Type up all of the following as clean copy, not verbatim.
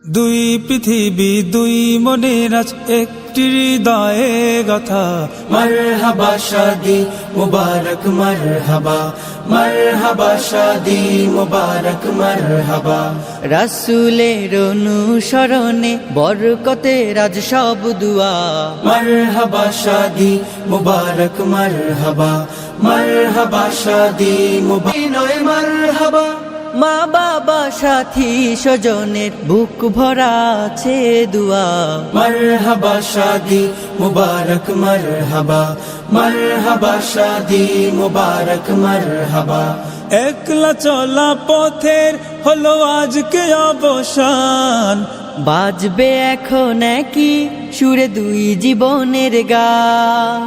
দুই পৃথিবী দুই মনের আজ একটি হৃদয়ে গাথা। মারহাবা শাদি মুবারক মারহাবা, মারহাবা শাদি মুবারক মারহাবা। রাসূলের অনুসরণে বরকতের আজ সব দুয়া। মারহাবা শাদি মুবারক মারহাবা, মারহাবা শাদি মুবারক মারহাবা। মা বাবা সাথী স্বজনের বুক ভরা আছে দুয়া। মারহাবা শাদি মুবারক মারহাবা, মারহাবা শাদি মুবারক মারহাবা। একলা চলা পথের হলো আজকে অবসান, বাজবে এখন কি সুরে দুই জীবনের গান।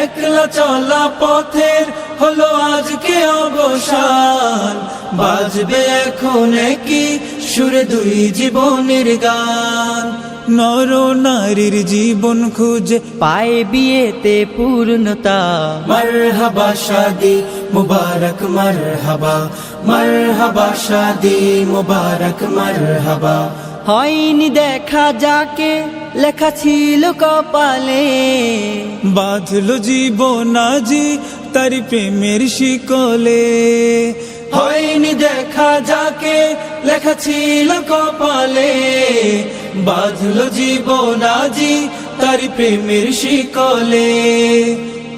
একলা চলা পথের হলো আজকে অবসান, বাজবে এখন কি সুরে দুই জীবনের গান। নর নারীর জীবন খুঁজে পায় বিয়েতে পূর্ণতা। মারহাবা শাদি মুবারক মারহাবা, মারহাবা শাদি মুবারক মারহাবা। হয়নি দেখা যাকে লেখা ছিল কপালে, বাঁধলো জীবন আজি তার প্রেমের শিকলে। হয়নি দেখা যাকে লেখা ছিল কপালে, বাঁধলো জীবন আজি তার প্রেমের শিকলে।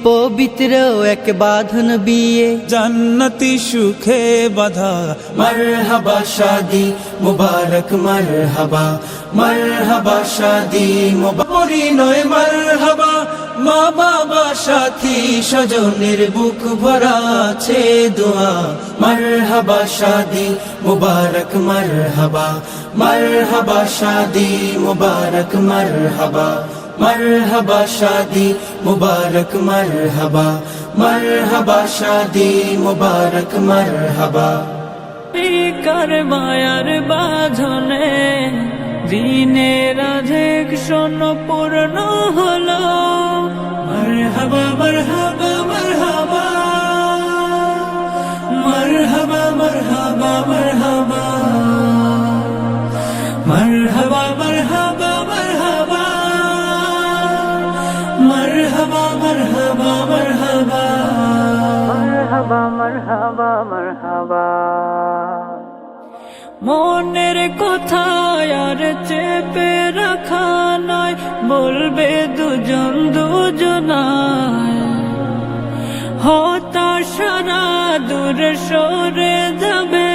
পবিত্র এক বাঁধন বিয়ে জান্নাতি সুখে বাধা। মারহাবা শাদি মুবারক মারহাবা, মারহাবা শাদি মুবারক। পরিণয় মারহাবা, মা বাবা সাথী স্বজনের বুক ভরা আছে দোয়া। মারহাবা শাদি মুবারক মারহাবা, মারহাবা শাদি মুবারক মারহাবা। মারহাবা শাদি মুবারক মারহাবা, মারহাবা শাদি মুবারক মারহাবা। কার মায়ার বাঁধনে দিনের আধেক শোন পূর্ণ হলো। মারহাবা মারহাবা মারহাবা, মারহাবা মারহাবা মারহাবা, মারহাবা মারহাবা মারহাবা, মারহাবা মারহাবা মারহাবা, মারহাবা মারহাবা মারহাবা। মনের কথা আর চেপে রাখা নয়, বলবে দুজন দুজনায়। হতাশারা দূর সরে যাবে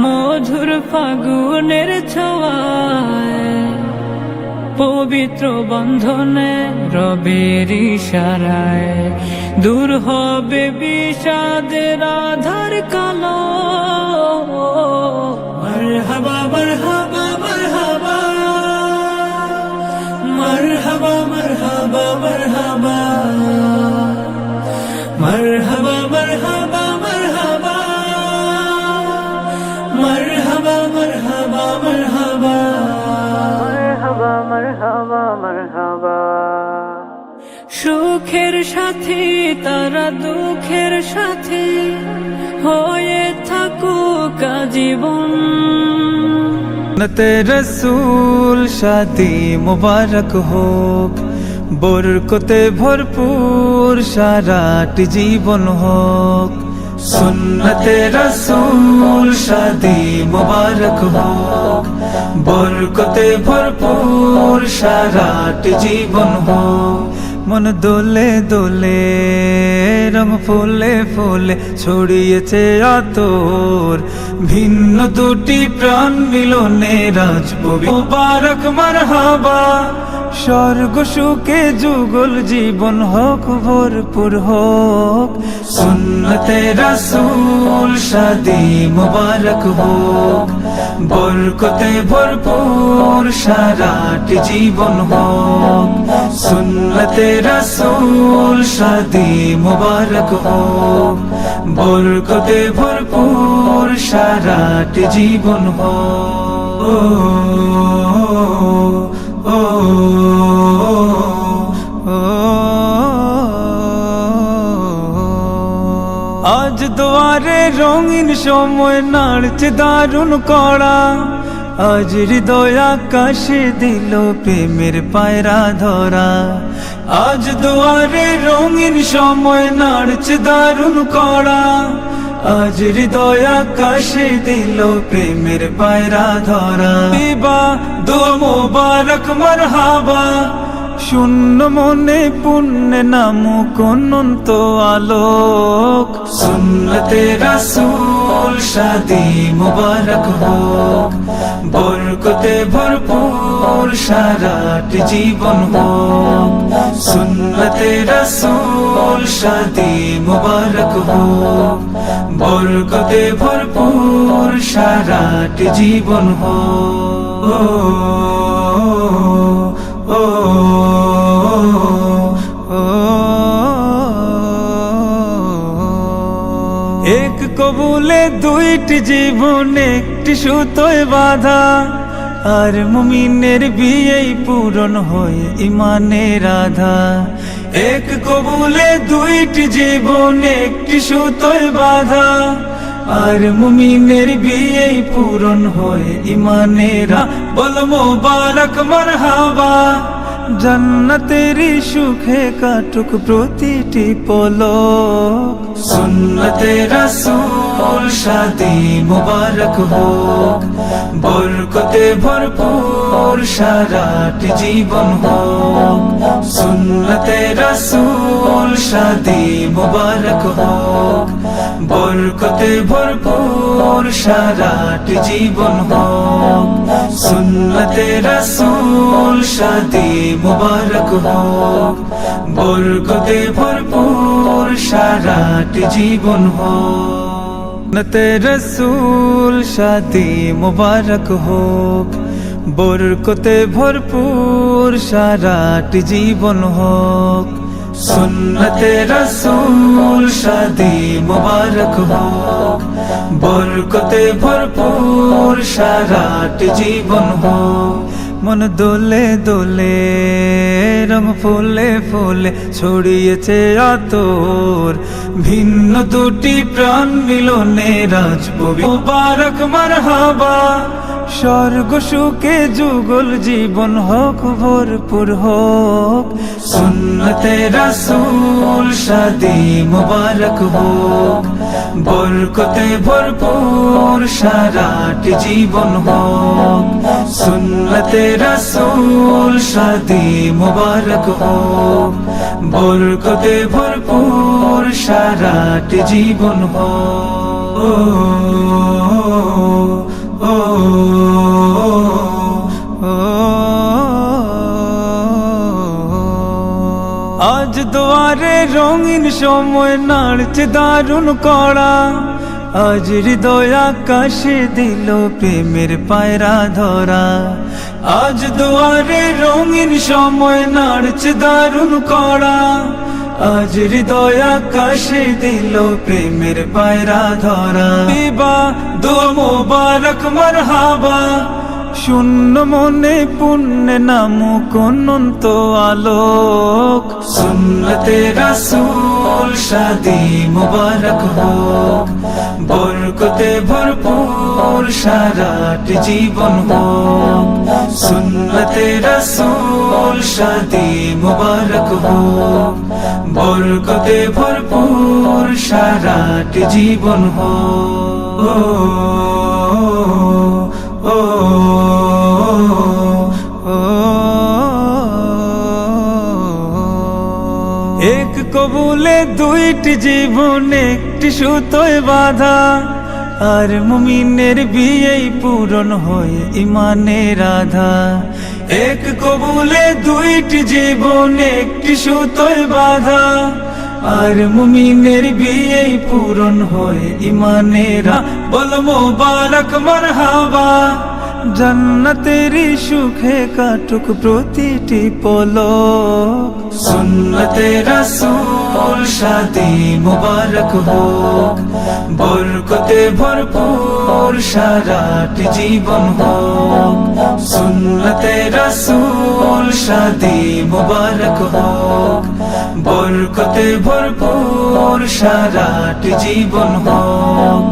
মধুর ফাগুনের ছোঁয়ায়। পবিত্র বন্ধনে রবের ইশারায় দূর হবে বিষাদের আধার কালো। মারহাবা মারহাবা মারহাবা, মারহাবা মারহাবা মারহাবা, মারহাবা মারহাবা মারহাবা, মারহাবা মারহাবা মারহাবা, মারহাবা মারহাবা মারহাবা। সুখের সাথী তারা দুঃখের সাথী হয়ে থাকুক জীবন। নতে রসূল শাদি মুবারক হোক, বরকতে ভরপুর সারাটি জীবন হোক। সুন্নতে রসূল শাদি মুবারক হোক, বরকতে ভরপুর সারাটি জীবন হোক। মন দোলে দোলে রং ফুলে ফুলে ছড়িয়েছে আতর, ভিন্ন দুটি প্রাণ মিলনে রাজ মুবারক মারহাবা। স্বর্গ সুখে যুগল জীবন হোক ভরপুর হোক। সুন্নতে রাসূল শাদি মুবারক হোক, বরকতে ভরপুর সারাটি জীবন হোক। সুন্নতে রাসূল শাদি মুবারক হোক, বরকতে ভরপুর সারাটি জীবন হোক। ও আজ দুয়ারে রঙিন সময় নাড়ছে দারুণ কড়া, আজ হৃদয় আকাশে দিল প্রেমের পায়রা ধরা। আজ দুয়ারে রঙিন সময় নাড়ছে দারুণ করা। আজ হৃদয় আকাশে দিল প্রেমের পায়রা ধরা। দিবা দোয়া মোবারক মারহাবা, শূন্য মনে পুণ্যে নামুক অনন্ত আলোক। সুন্নতে রাসূল শাদি মুবারক হোক, বরকতে ভরপুর সারাট জীবন হোক। সুন্নতে রাসূল শাদি মুবারক হোক, বরকতে ভরপুর সারাট জীবন হোক। এক কবুলে দুইটি জীবন একটি সুতোয় বাঁধা, আর মুমিনের বিয়েই পূরণ হয় ইমানের আধা। এক কবুলে দুইটি জীবন একটি সুতোয় বাঁধা, আর মুমিনের বিয়েই পূরণ হয় ইমানের। বল মোবারক মারহাবা, জান্নাতেরি সুখে কাটুক প্রতিটি পলক। সুন্নতে রাসূল শাদি মুবারক হোক, বরকতে ভরপুর সারাট জীবন হোক। সুন্নতে রাসূল শাদি মুবারক হোক, বরকতে ভরপুর সারাট জীবন হোক। সুন্নতে রাসূল শাদি মুবারক হোক, বরকতে ভরপুর সারাট জীবন হোক। সুন্নতে রাসূল শাদি মুবারক হোক, বরকতে ভরপুর সারাট জীবন হোক। সুন্নতে রাসূল শাদি মুবারক হোক, বরকতে ভরপুর সারাট জীবন হোক। মন দোলে দোলে রং ফুলে ফুলে ছড়িয়েছে আতর, ভিন্ন দুটি প্রাণ মিলনে রাজপবি মুবারক মারহাবা। স্বর্গ সুখে যুগল জীবন হোক ভরপুর হোক। সুন্নতে রাসূল শাদি মুবারক হোক, বরকতে ভরপুর সারাট জীবন হোক। সুন্নতে রাসূল শাদি মুবারক হোক, বরকতে ভরপুর সারাট জীবন হোক। আজ দুয়ারে রঙিন সময় নাড়ছে দারুণ করা। আজ হৃদয় আকাশে দিল প্রেমের পায়রা ধরা। আজ দুয়ারে রঙিন সময় নাড়ছে দারুণ করা। আজ হৃদয় আকাশে দিল প্রেমের পায়রা ধরা। দিবা দোয়া মোবারক মারহাবা, শূন্য মনে পুণ্যে নামুক অনন্ত আলোক। সুন্নতে রাসূল শাদি মুবারক হোক, বরকতে ভরপুর সারাট জীবন হোক। সুন্নতে রাসূল শাদি মুবারক হোক, বরকতে ভরপুর সারাট জীবন হোক। এক কবুলে দুইটি জীবন একটি সুতোয় বাঁধা, আর মুমিনের বিয়েই পূরণ হয় ইমানের আধা। এক কবুলে দুইটি জীবন একটি সুতোয় বাঁধা, আর মুমিনের বিয়েই পূরণ হয় ইমানের। বল মোবারক মারহাবা, জান্নাতেরি সুখে কাটুক প্রতিটি পলক। সুন্নতে রাসূল শাদি মুবারক হোক, বরকতে ভরপুর সারাট জীবন হোক। সুন্নতে রাসূল শাদি মুবারক হোক, বরকতে ভরপুর সারাটি জীবন হোক,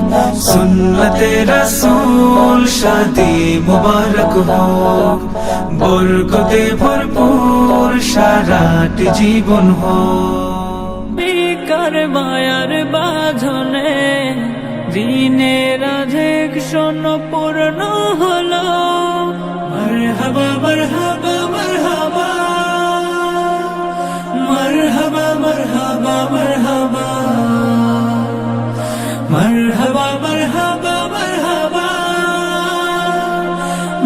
সুন্নতে রাসূল শাদি মুবারক হোক, বরকতে ভরপুর সারাটি জীবন হোক। বেকার মায়ার বাঁধনে দিনের রাধেক শোন পূর্ণ হলো। মারহাবা মারহাবা মারহাবা মারহাবা মারহাবা মারহাবা মারহাবা মারহাবা মারহাবা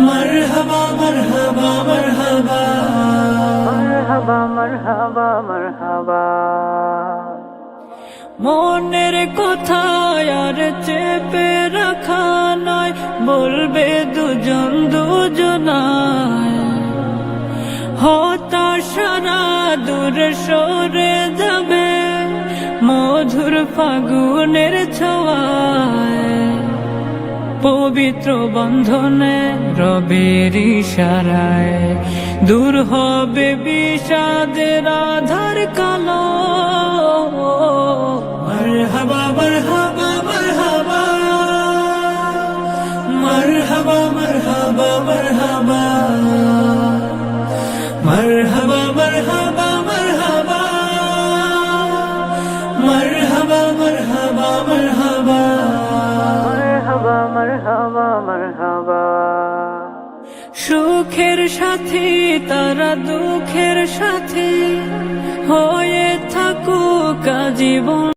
মারহাবা মারহাবা মারহাবা মারহাবা মারহাবা মারহাবা। মনের কথা আর চেপে রাখা নয়, বলবে দুজন দুজনায়। হতাশারা দূর সরে যাবে মধুর ফাগুনের ছোঁয়ায়। পবিত্র বন্ধনে রবের ইশারায় দূর হবে বিষাদের আধার কালো। মারহাবা মারহাবা মারহাবা মারহাবা মারহাবা মারহাবা মারহাবা মারহাবা মারহাবা মারহাবা মারহাবা মারহাবা মারহাবা মারহাবা মারহাবা। সুখের সাথী তারা দুঃখের সাথী হয়ে থাকুক জীবন।